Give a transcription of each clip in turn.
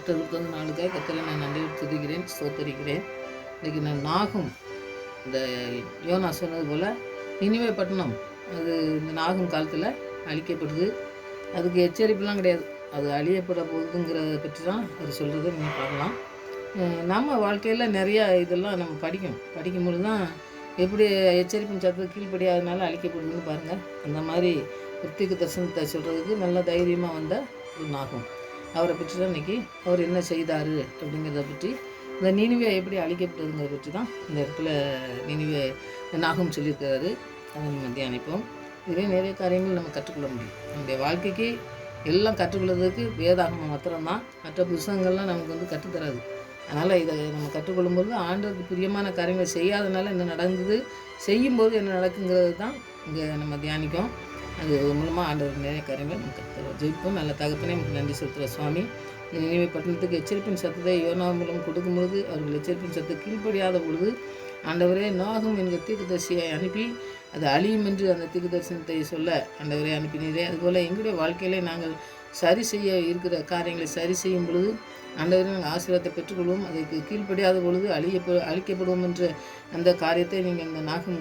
கர்த்தருக்கு நாளுக்காக கர்த்தரை நான் நன்றி துதிக்கிறேன், ஸ்தோத்தரிக்கிறேன். இன்றைக்கி நான் நாகம், இந்த யோனா சொன்னது போல் நினிவே பட்டணம் அது இந்த நாகம் காலத்தில் அழிக்கப்படுது. அதுக்கு எச்சரிப்புலாம் கிடையாது, அது அழியப்பட போகுதுங்கிறத பற்றி தான் அவர் சொல்கிறத நீங்கள் பார்க்கலாம். நம்ம வாழ்க்கையில் நிறையா இதெல்லாம் நம்ம படிக்கும்பொழுது தான் எப்படி எச்சரிப்பின் சத்தத்துக்கு கீழ்ப்படியாதனால அழிக்கப்படுதுன்னு பாருங்கள். அந்த மாதிரி தீர்க்க தரிசனத்தை சொல்கிறதுக்கு நல்ல தைரியமாக வந்த ஒரு நாகம். அவரை பற்றி தான் இன்றைக்கி அவர் என்ன செய்தார் அப்படிங்கிறத பற்றி, இந்த நினிவே எப்படி அழிக்கப்பட்டதுங்கிறத பற்றி தான் இந்த இடத்துல நினிவே நாகம் சொல்லியிருக்கிறாரு. அதை நம்ம தியானிப்போம். இதுவே நிறைய காரியங்கள் நம்ம கற்றுக்கொள்ள முடியும். நம்முடைய வாழ்க்கைக்கு எல்லாம் கற்றுக்கொள்வதற்கு வேதாகமம் மாத்திரம்தான், மற்ற புத்தகங்கள்லாம் நமக்கு கற்றுத்தராது. அதனால் இதை நம்ம கற்றுக்கொள்ளும்போது ஆண்டவருக்கு பிரியமான காரியங்களை செய்யாதனால என்ன நடந்தது, செய்யும்போது என்ன நடக்குங்கிறது தான் இங்கே நம்ம தியானிக்கும். அது மூலமாக ஆண்டவர் நிறைய காரியங்கள் நமக்கு கற்றுத்தருவோம். ஜெயிப்போம். நல்ல தகப்பனே நமக்கு நன்றி செலுத்துகிற சுவாமி. நினைவு பட்டணத்துக்கு எச்சரிப்பின் சத்தத்தை யோனா மூலம் கொடுக்கும்பொழுது அவர்கள் எச்சரிப்பின் சத்தத்தை கீழ்ப்படியாத பொழுது ஆண்டவரே நாகும் என்கிற தீர்க்கதரிசியை அனுப்பி அது அழியும் என்று அந்த தீர்க்கதரிசனத்தை சொல்ல ஆண்டவரே அனுப்பினீரே. அதுபோல் எங்களுடைய வாழ்க்கையிலே நாங்கள் சரி செய்ய இருக்கிற காரியங்களை சரி செய்யும் பொழுது ஆண்டவரே நாங்கள் ஆசீர்வாதத்தை பெற்றுக்கொள்வோம். அதுக்கு கீழ்ப்படியாத பொழுது அழிக்கப்படுவோம் என்ற அந்த காரியத்தை நீங்கள் இந்த நாகம்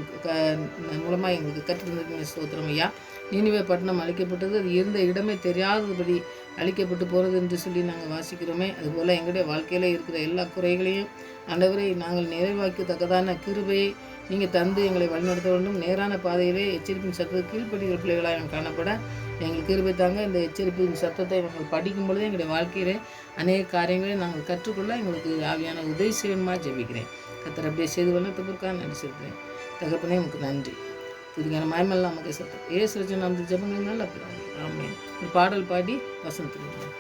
மூலமாக எங்களுக்கு கற்றுத்தந்திருக்கீங்க. ஸ்தோத்திரம் ஐயா. நினிவே பட்டணம் அழிக்கப்பட்டது, அது இருந்த இடமே தெரியாதபடி அழிக்கப்பட்டு போகிறது என்று சொல்லி நாங்கள் வாசிக்கிறோமே. அதுபோல் எங்களுடைய வாழ்க்கையில் இருக்கிற எல்லா குறைகளையும் ஆண்டவரை நாங்கள் நிறைவாக்கத்தக்கதான கிருபையை நீங்கள் தந்து எங்களை வழிநடத்த வேண்டும். நேரான பாதையிலே எச்சரிப்பின் சத்தத்தை கீழ்ப்படுகிற பிள்ளைகளாக நாங்கள் காணப்பட எங்களுக்கு கிருபை தாங்க. இந்த எச்சரிப்பின் சத்தத்தை நாங்கள் படிக்கும் பொழுது எங்களுடைய வாழ்க்கையிலே அநேக காரியங்களை நாங்கள் கற்றுக்கொள்ள எங்களுக்கு ஆவியான உதவி செய்யணுமா ஜெபிக்கிறேன். கர்த்தர் அப்படியே செய்து வளர்த்ததற்காக நன்றி செலுத்துகிறேன். தகப்பனே உங்களுக்கு நன்றி. இதுக்கான மயமெல்லாம் நமக்கு சத்தம் ஏசு ரஜன் நம்ம ஜெபங்கள் நல்லா இருக்கிறாங்க. ஆமென். ஒரு பாடல் பாடி வசனத்துக்கு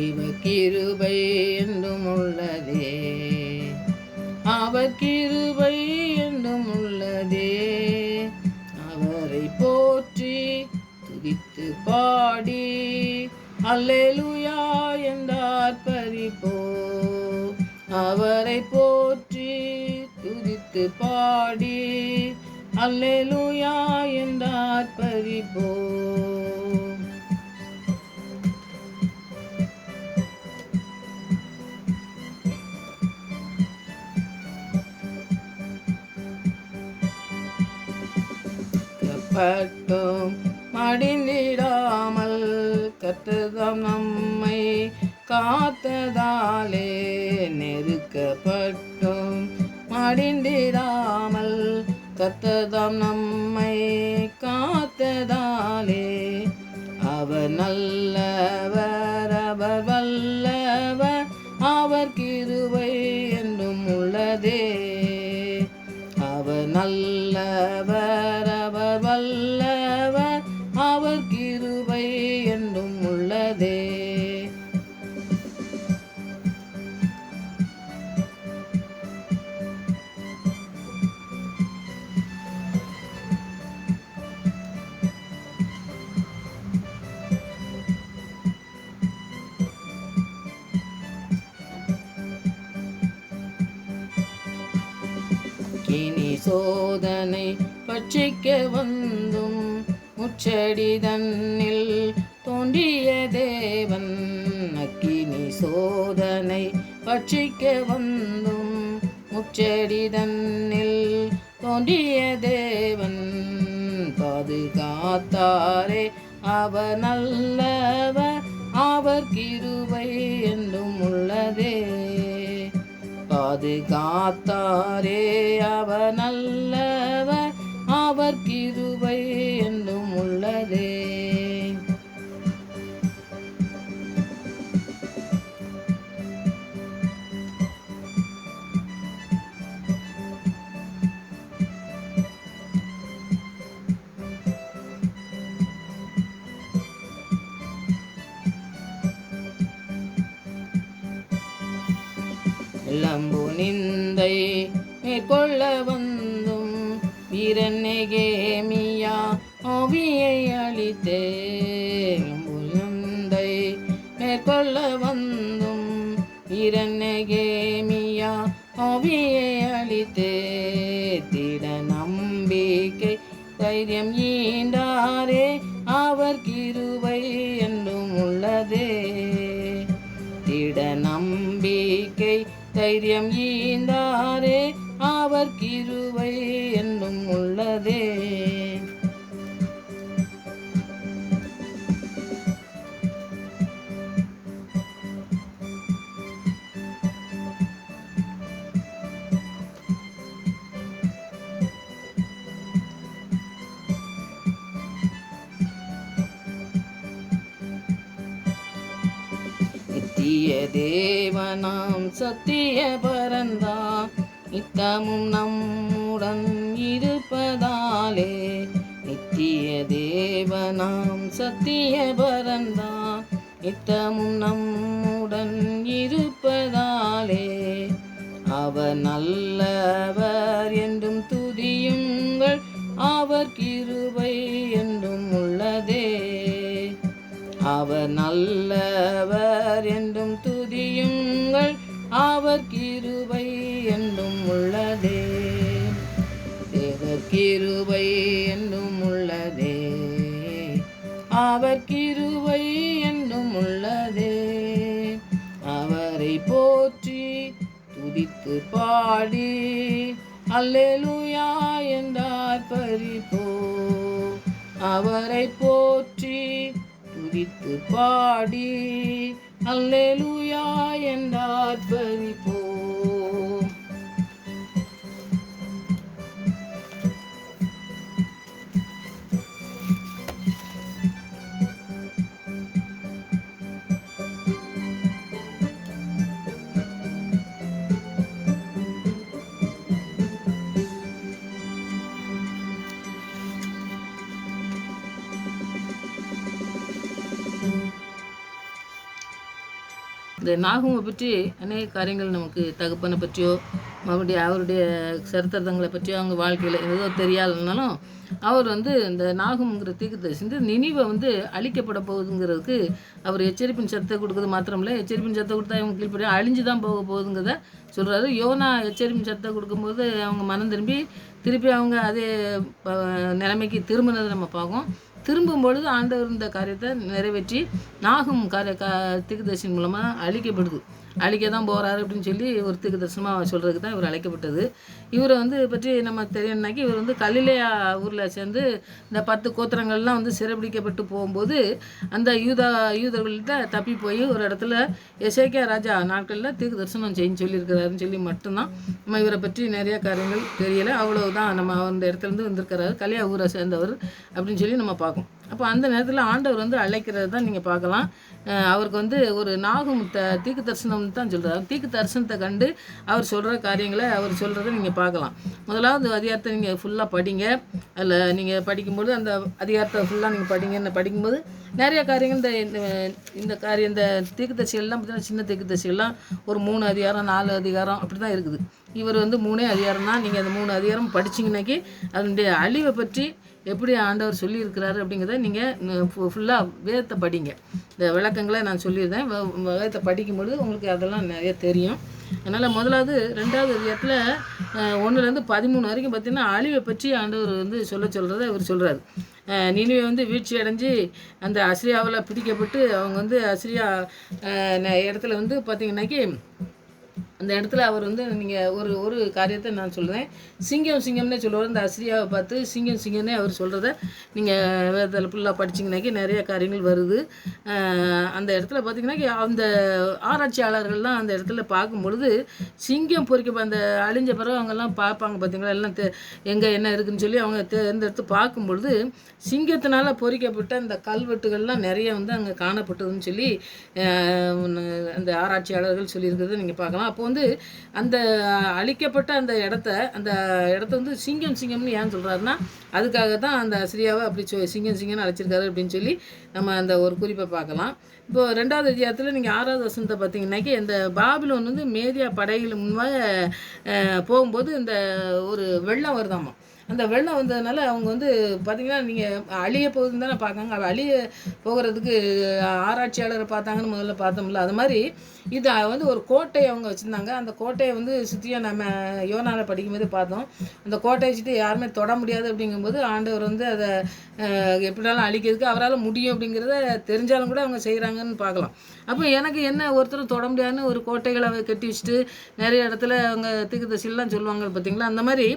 இவர் கிருபை என்றும் உள்ளதே, அவர் கிருபை என்றும் உள்ளதே. அவரை போற்றி துதித்து பாடி அல்லேலூயா என்றார் பரிபோ. அவரை போற்றி துதித்து பாடி அல்லேலூயா என்றார் பரிபோ. பட்டும் மடிந்திடாமல் கர்த்தர் நம்மை காத்ததாலே, நெருக்கப்பட்டும் மடிந்திடாமல் கர்த்தர் நம்மை காத்ததாலே. அவர் நல்லவர், அவர் வல்லவர், அவர் கிருபை என்றும் உள்ளதே. அவர் நல்லவர், அவர் வல்லவர், அவர் கிருபை என்றும் உள்ளதே. கினி சோதனை பட்சிக்க வந்தும் முச்செடி தன்னில் தோன்றிய தேவன். அக்கினி சோதனை பட்சிக்க வந்தும் முச்செடி தன்னில் தோன்றிய தேவன். பாதுகாத்தாரே அவர் நல்லவர், அவர் கிருபை என்றும் உள்ளதே. பாதுகாத்தாரே அவர் நல்லவர், அவர் கிருபை இளம்பு நிந்தை மேற்கொள்ள வந்தும் வீரநெகேமியா ஆவியை அளித்தே. இளம்பு நிந்தை மேற்கொள்ள வந்தும் வீரநெகேமியா ஆவியை அளித்தே. திட நம்பிக்கை தைரியம் ஈண்டாரே அவர் கிருபை என்றும் உள்ளதே. திட நம்பிக்கை தைரியம் ஈந்தாரே அவர் கிருபை என்றும் உள்ளதே. நித்திய தேவனாம் சத்திய பரந்தான் நித்தமும் நம்முடன் இருப்பதாலே. நித்திய தேவனாம் சத்திய பரந்தான் நித்தமும் நம்முடன் இருப்பதாலே. அவர் நல்லவர் என்றும் துதியுங்கள் அவர் கிருபை என்றும் உள்ளதே. அவர் நல்லவர் என்றும் துதியுங்கள் அவர் கிருபை என்றும் உள்ளதே. தேவர் கிருபை என்றும் உள்ளதே. அவர் கிருபை என்றும் உள்ளதே. அவரை போற்றி துதித்து பாடி அல்லேலூயா என்றார் பரிபோ. அவரை போற்றி துதித்து பாடி அல்லேலூயா என்றார் பரிபோ. இந்த நாகுமை பற்றி அநேக காரியங்கள் நமக்கு தகப்பனை பற்றியோ மறுபடியும் அவருடைய சரித்திரங்களை பற்றியோ அவங்க வாழ்க்கையில் ஏதோ தெரியாதுனாலும் அவர் இந்த நாகுங்கிற தீர்க்கதரிசி நினிவை அழிக்கப்பட போகுதுங்கிறதுக்கு அவர் எச்சரிப்பின் சத்தத்தை கொடுக்குறது மாத்திரமில்லை, எச்சரிப்பின் சத்தத்தை கொடுத்தா அவங்க கீழ்படி அழிஞ்சு தான் போக போகுதுங்கிறத சொல்கிறாரு. யோனா எச்சரிப்பின் சத்தத்தை கொடுக்கும்போது அவங்க மனம் திருப்பி அவங்க அதே நிலைமைக்கு திரும்பினதை நம்ம பார்க்கோம். திரும்பும் பொழுது ஆண்டவர் இந்த காரியத்தை நிறைவேற்றி நாகும் தீர்க்கதரிசியின் மூலமாக அழிக்கப்படுது. அழிக்க தான் போகிறாரு அப்படின்னு சொல்லி ஒரு தீர்க்கதரிசனமாக சொல்கிறதுக்கு தான் இவர் அழைக்கப்பட்டது. இவரை பற்றி நம்ம தெரியணுன்னாக்கி இவர் கலிலேயா ஊரில் சேர்ந்து இந்த 10 கோத்திரங்கள்லாம் சிறைபிடிக்கப்பட்டு போகும்போது அந்த யூதர்கள்ட்ட தப்பி போய் ஒரு இடத்துல எசேக்கியா ராஜா நாட்களில் தீர்க்கதரிசனம் சொல்லியிருக்கிறாருன்னு சொல்லி மட்டும்தான் நம்ம இவரை பற்றி நிறைய காரியங்கள் தெரியலை. அவ்வளவுதான் நம்ம அந்த இடத்துலேருந்து வந்திருக்கிறாரு, கலியா ஊரை சேர்ந்தவர் அப்படின்னு சொல்லி நம்ம பார்க்கோம். அப்போ அந்த நேரத்தில் ஆண்டவர் அழைக்கிறது தான் நீங்கள் பார்க்கலாம். அவருக்கு ஒரு நாகும் தீர்க்க தரிசனம் தான் சொல்கிறார். தீர்க்க தரிசனத்தை கண்டு அவர் சொல்கிற காரியங்களை அவர் சொல்கிறத நீங்கள் பார்க்கலாம். முதலாவது அதிகாரத்தை நீங்கள் ஃபுல்லாக படிங்க. அதில் நீங்கள் படிக்கும்போது அந்த அதிகாரத்தை ஃபுல்லாக நீங்கள் படிங்கன்னு படிக்கும்போது நிறைய காரியங்கள் இந்த தீர்க்க தரிசிகள்லாம் பார்த்தீங்கன்னா சின்ன தீர்க்க தரிசிகள்லாம் ஒரு 3 அதிகாரம் 4 அதிகாரம் அப்படி தான் இருக்குது. இவர் 3 அதிகாரம் தான். நீங்கள் அந்த 3 அதிகாரம் படிச்சிங்கனாக்கி அதனுடைய அழிவை பற்றி எப்படி ஆண்டவர் சொல்லியிருக்கிறாரு அப்படிங்கிறத நீங்கள் ஃபுல்லாக வேதத்தை படிங்க. இந்த விளக்கங்களை நான் சொல்லியிருந்தேன். வேதத்தை படிக்கும்பொழுது உங்களுக்கு அதெல்லாம் நிறைய தெரியும். அதனால் முதலாவது 2வது அதிகாரத்தில் 1லேருந்து 13 வரைக்கும் பார்த்திங்கன்னா அழிவை பற்றி ஆண்டவர் சொல்கிறத இவர் சொல்கிறார். நினிவே வீழ்ச்சி அடைஞ்சு அந்த அசிரியாவில் பிடிக்கப்பட்டு அவங்க அசிரியா இடத்துல பார்த்திங்கனாக்கி அந்த இடத்துல அவர் நீங்கள் ஒரு காரியத்தை நான் சொல்கிறேன். சிங்கம்னே சொல்லுவார். இந்த அசிரியாவை பார்த்து சிங்கம்னே அவர் சொல்கிறத நீங்கள் வேதத்தில் ஃபுல்லாக படிச்சிங்கனாக்கி நிறைய காரியங்கள் வருது. அந்த இடத்துல பார்த்திங்கனாக்கி அந்த ஆராய்ச்சியாளர்கள்லாம் அந்த இடத்துல பார்க்கும்பொழுது சிங்கம் பொறிக்க அந்த அழிஞ்ச பிறகு அவங்கெல்லாம் பார்ப்பாங்க பார்த்திங்களா, எல்லாம் எங்கே என்ன இருக்குதுன்னு சொல்லி அவங்க தேர்ந்தெடுத்து பார்க்கும்பொழுது சிங்கத்தினால் பொறிக்கப்பட்ட அந்த கல்வெட்டுகள்லாம் நிறைய அங்கே காணப்பட்டதுன்னு சொல்லி அந்த ஆராய்ச்சியாளர்கள் சொல்லியிருக்கிறத நீங்கள் பார்க்கலாம். அப்போ வந்து அந்த அழிக்கப்பட்ட அந்த இடத்த வந்து சிங்கம்னு ஏன் சொல்கிறாருன்னா அதுக்காக தான் அந்த அசிரியாவை அப்படி சிங்கம்னு அழைச்சிருக்காரு அப்படின்னு சொல்லி நம்ம அந்த ஒரு குறிப்பை பார்க்கலாம். இப்போது 2வது அதிகாரத்தில் நீங்கள் 6வது வசனத்தை பார்த்தீங்கன்னாக்கி இந்த பாபிலோன் வந்து மேதியா படைகள் முன்பாக போகும்போது இந்த ஒரு வெள்ளம் வருதாமா. அந்த வெள்ளம் வந்ததுனால அவங்க வந்து பார்த்திங்கன்னா நீங்கள் அழிய போகுதுன்னு தானே பார்க்காங்க. அழிய போகிறதுக்கு ஆராய்ச்சியாளரை பார்த்தாங்கன்னு முதல்ல பார்த்தோம்ல, அது மாதிரி இது வந்து ஒரு கோட்டை அவங்க வச்சுருந்தாங்க. அந்த கோட்டையை வந்து சுற்றியும் நம்ம யோனாவில் படிக்கும்போது பார்த்தோம். அந்த கோட்டையை வச்சுட்டு யாருமே தொட முடியாது அப்படிங்கும்போது ஆண்டவர் வந்து அதை எப்படினாலும் அழிக்கிறதுக்கு அவரால் முடியும் அப்படிங்கிறத தெரிஞ்சாலும் கூட அவங்க செய்கிறாங்கன்னு பார்க்கலாம். அப்போ எனக்கு என்ன ஒருத்தரும் தொட முடியாதுன்னு ஒரு கோட்டைகளை கட்டி வச்சுட்டு நிறைய இடத்துல அவங்க தீர்க்கதரிசிலாம் சொல்லுவாங்க பார்த்தீங்களா, அந்த மாதிரி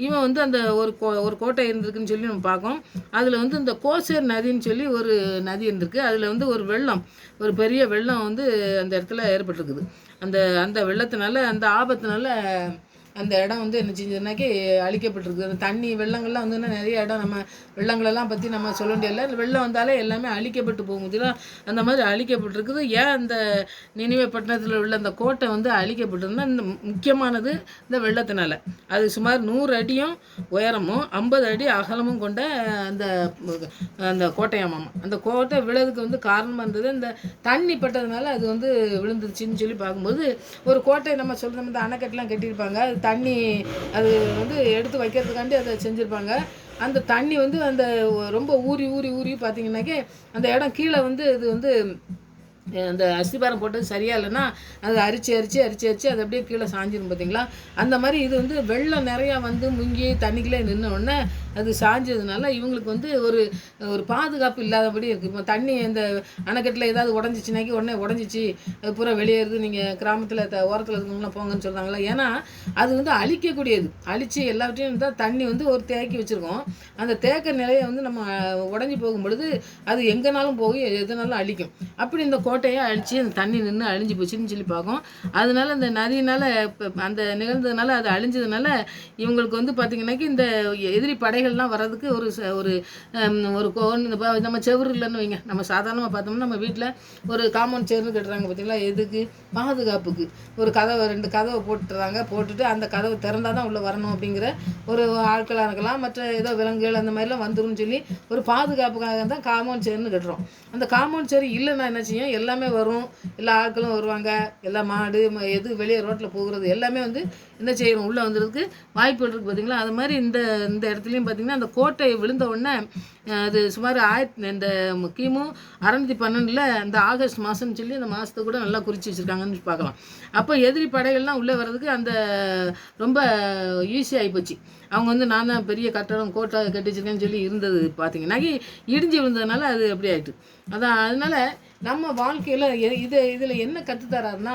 இவன் வந்து அந்த ஒரு கோட்டை இருந்திருக்குன்னு சொல்லி நம்ம பார்க்கோம். அதில் வந்து இந்த கோசேர் நதின்னு சொல்லி ஒரு நதி இருந்திருக்கு. அதில் வந்து ஒரு பெரிய வெள்ளம் வந்து அந்த இடத்துல ஏற்பட்டிருக்குது. அந்த அந்த வெள்ளத்தினால அந்த ஆபத்தினால அந்த இடம் வந்து என்ன செஞ்சதுனாக்கி அழிக்கப்பட்டிருக்கு. அந்த தண்ணி வெள்ளங்கள்லாம் வந்து நிறைய இடம் நம்ம வெள்ளங்களெல்லாம் பற்றி நம்ம சொல்ல முடியல. வெள்ளம் வந்தாலே எல்லாமே அழிக்கப்பட்டு போகுதுல, அந்த மாதிரி அழிக்கப்பட்டிருக்குது. ஏன் அந்த நினிவே பட்டணத்தில் உள்ள அந்த கோட்டை வந்து அழிக்கப்பட்டிருந்தா இந்த முக்கியமானது இந்த வெள்ளத்தினால. அது சுமார் 100 அடியும் உயரமும் 50 அடி அகலமும் கொண்ட அந்த கோட்டையாமாம். அந்த கோட்டை விழுறதுக்கு வந்து காரணமாக இருந்தது இந்த தண்ணி பட்டதுனால அது வந்து விழுந்துருச்சுன்னு சொல்லி பார்க்கும்போது, ஒரு கோட்டை நம்ம சொல்கிற மாதிரி அணைக்கட்டுலாம் கட்டியிருப்பாங்க. அது தண்ணி அது வந்து எடுத்து வைக்கிறதுக்காண்டி அதை செஞ்சுருப்பாங்க. அந்த தண்ணி வந்து அந்த ரொம்ப ஊறி பார்த்தீங்கன்னாக்கே அந்த இடம் கீழே வந்து இது வந்து அந்த அஸ்திபாரம் போட்டது சரியா இல்லைன்னா அது அரிச்சு அது அப்படியே கீழே சாஞ்சிடும் பார்த்தீங்களா. அந்த மாதிரி இது வந்து வெள்ளம் நிறையா வந்து முங்கி தண்ணிக்குள்ளே நின்ன உடனே அது சாஞ்சதுனால இவங்களுக்கு வந்து ஒரு பாதுகாப்பு இல்லாதபடி இருக்குது. இப்போ தண்ணி இந்த அணைக்கட்டில் ஏதாவது உடஞ்சிச்சினாக்கி உடனே உடஞ்சிச்சு அது பூரா வெளியேறுது, நீங்கள் கிராமத்தில் ஓரத்தில் இருக்கவங்களாம் போங்கன்னு சொல்கிறாங்களா. ஏன்னா அது வந்து அழிக்கக்கூடியது. அழித்து எல்லாவற்றையும் இருந்தால் தண்ணி வந்து ஒரு தேக்கி வச்சுருக்கோம். அந்த தேக்க நிலையை வந்து நம்ம உடஞ்சி போகும் பொழுது அது எங்கேனாலும் போய் எதுனாலும் அழிக்கும். அப்படி இந்த கோட்டையை அழித்து அந்த தண்ணி நின்று அழிஞ்சு போச்சுன்னு சொல்லி பார்க்கும். அதனால இந்த நதியினால் அந்த நிகழ்ந்ததுனால அது அழிஞ்சதுனால இவங்களுக்கு வந்து பார்த்திங்கனாக்கி இந்த எதிரி படைகள்லாம் வர்றதுக்கு ஒரு நம்ம செவுரு இல்லைன்னு வைங்க. நம்ம சாதாரணமாக பார்த்தோம்னா நம்ம வீட்டில் ஒரு காம்பவுண்ட் செவரு கட்டுறாங்க பார்த்தீங்களா, எதுக்கு? பாதுகாப்புக்கு. ஒரு கதவை 2 கதவை போட்டுட்டு அந்த கதவை திறந்தால் தான் உள்ளே வரணும் அப்படிங்கிற ஒரு ஆட்களாக இருக்கலாம், மற்ற ஏதோ விலங்குகள் அந்த மாதிரிலாம் வந்துடும் சொல்லி ஒரு பாதுகாப்புக்காக தான் காம்பவுண்ட் செவருன்னு கட்டுறோம். அந்த காம்பவுண்ட் செவரு இல்லைன்னா என்ன செய்யும்? எல்லாமே வரும், எல்லா ஆட்களும் வருவாங்க, எல்லா மாடு எது வெளியே ரோட்டில் போகிறது எல்லாமே வந்து என்ன செய்யணும், உள்ளே வந்துடுறதுக்கு வாய்ப்புகள் இருக்குது பார்த்தீங்களா. அது மாதிரி இந்த இடத்துலையும் பார்த்திங்கன்னா அந்த கோட்டை விழுந்த உடனே அது சுமார் இந்த கிமு 612 அந்த ஆகஸ்ட் மாதம்னு சொல்லி அந்த மாதத்தை கூட நல்லா குறித்து வச்சுருக்காங்கன்னு பார்க்கலாம். அப்போ எதிரி படைகள்லாம் உள்ளே வர்றதுக்கு அந்த ரொம்ப ஈஸியாகி போச்சு. அவங்க வந்து நான் தான் பெரிய கட்டடம் கோட்டை கட்டி வச்சுருக்கேன்னு சொல்லி இருந்தது பார்த்தீங்கன்னா இடிஞ்சு விழுந்ததுனால அது அப்படி ஆகிட்டு. அதனால் நம்ம வாழ்க்கையில் இதில் என்ன கற்றுத்தராருன்னா,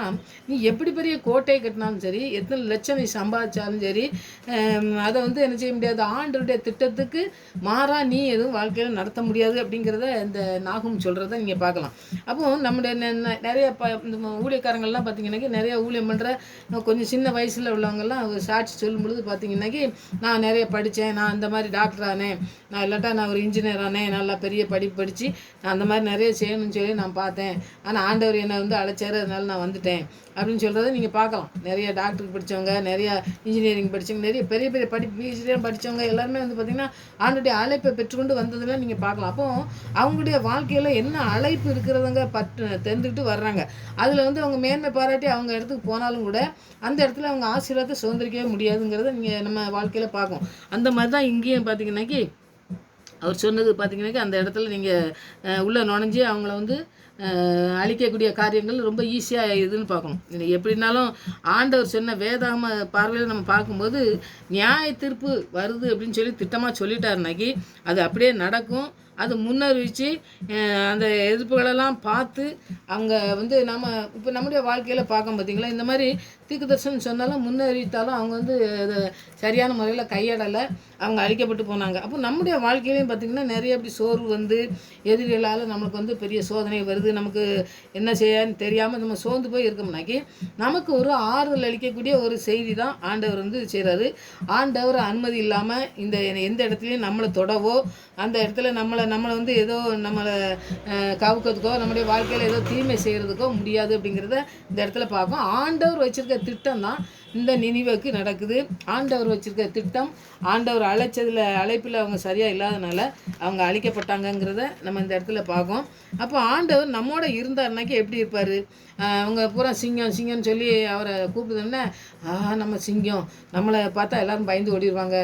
நீ எப்படி பெரிய கோட்டையை கட்டினாலும் சரி, எத்தனை லட்சம் நீ சம்பாதிச்சாலும் சரி, அதை வந்து என்ன செய்ய முடியாது, ஆண்டவருடைய திட்டத்துக்கு மாறாக நீ எதுவும் வாழ்க்கையில் நடத்த முடியாது அப்படிங்கிறத இந்த நாகும் சொல்கிறத நீங்கள் பார்க்கலாம். அப்போது நம்முடைய நிறைய ஊழியக்காரங்கள்லாம் பார்த்தீங்கன்னாக்கி நிறைய ஊழியம் பண்ணுற கொஞ்சம் சின்ன வயசில் உள்ளவங்கெல்லாம் சாட்சி சொல்லும் பொழுது பார்த்தீங்கன்னாக்கி நான் நிறைய படித்தேன், நான் அந்த மாதிரி டாக்டர் ஆனேன், நான் இல்லாட்டா நான் ஒரு இன்ஜினியர் ஆனேன், நல்லா பெரிய படிப்பு படித்து நான் அந்த மாதிரி நிறைய செய்யணும்னு சொல்லி நான் பார்த்தேன், ஆனால் ஆண்டவர் என்னை வந்து அழைச்சாரு, அதனால நான் வந்துட்டேன் அப்படின்னு சொல்கிறத நீங்கள் பார்க்கலாம். நிறைய டாக்டருக்கு படித்தவங்க, நிறையா இன்ஜினியரிங் படித்தவங்க, நிறைய பெரிய பெரிய பிஹெச்டிலாம் படித்தவங்க எல்லாருமே வந்து பார்த்திங்கன்னா ஆண்டோடைய அழைப்பை பெற்றுக்கொண்டு வந்ததெல்லாம் நீங்கள் பார்க்கலாம். அப்போது அவங்களுடைய வாழ்க்கையில் என்ன அழைப்பு இருக்கிறவங்க தெரிஞ்சுக்கிட்டு வர்றாங்க. அதில் வந்து அவங்க மேன்மை பாராட்டி அவங்க இடத்துக்கு போனாலும் கூட அந்த இடத்துல அவங்க ஆசீர்வாதத்தை சுதந்திரிக்கவே முடியாதுங்கிறத நீங்கள் நம்ம வாழ்க்கையில் பார்க்கும். அந்த மாதிரி தான் இங்கேயும் பார்த்திங்கன்னாக்கி அவர் சொன்னது பார்த்திங்கனாக்கி அந்த இடத்துல நீங்கள் உள்ளே நுழைஞ்சி அவங்கள வந்து அழிக்கக்கூடிய காரியங்கள் ரொம்ப ஈஸியாக இதுன்னு பார்க்கணும். எப்படின்னாலும் ஆண்டவர் சொன்ன வேதாகம பார்வையில் நம்ம பார்க்கும்போது நியாய தீர்ப்பு வருது அப்படின்னு சொல்லி திட்டமாக சொல்லிட்டாருனாக்கி அது அப்படியே நடக்கும். அது முன்னறிவித்து அந்த எதிர்ப்புகளெல்லாம் பார்த்து அவங்க வந்து இப்போ நம்முடைய வாழ்க்கையில் பார்க்க பார்த்தீங்களா, இந்த மாதிரி தீர்க்கதரிசனம் சொன்னாலும் முன்னறிவித்தாலும் அவங்க வந்து அதை சரியான முறையில் கையாடலை, அவங்க அழிக்கப்பட்டு போனாங்க. அப்போ நம்முடைய வாழ்க்கையிலையும் பார்த்திங்கன்னா நிறைய அப்படி சோர்வு வந்து எதிரிகளால் நம்மளுக்கு வந்து பெரிய சோதனை வருது, நமக்கு என்ன செய்யன்னு தெரியாமல் நம்ம சோர்ந்து போய் இருக்கோம்னாக்கி நமக்கு ஒரு ஆறுதல் அளிக்கக்கூடிய ஒரு செய்தி தான் ஆண்டவர் வந்து செய்கிறாரு. ஆண்டவர் அனுமதி இல்லாமல் எந்த இடத்துலையும் நம்மளை தொடவோ அந்த இடத்துல நம்மளை நம்மளை வந்து ஏதோ நம்மளை கவுக்கிறதுக்கோ நம்முடைய வாழ்க்கையில் ஏதோ தீமை செய்கிறதுக்கோ முடியாது அப்படிங்கிறத இந்த இடத்துல பார்ப்போம். ஆண்டவர் வச்சுருக்க திட்டம் தான் இந்த நினிவேக்கு நடக்குது. ஆண்டவர் வச்சுருக்க திட்டம், ஆண்டவர் அழைப்பில் அவங்க சரியாக இல்லாதனால அவங்க அழிக்கப்பட்டாங்கங்கிறத நம்ம இந்த இடத்துல பார்க்கோம். அப்போ ஆண்டவர் நம்மோட இருந்தாருனாக்கி எப்படி இருப்பார்? அவங்க பூரா சிங்கம் சிங்கம்னு சொல்லி அவரை கூப்பிடுதோன்னே நம்ம சிங்கம், நம்மளை பார்த்தா எல்லோரும் பயந்து ஓடிடுவாங்க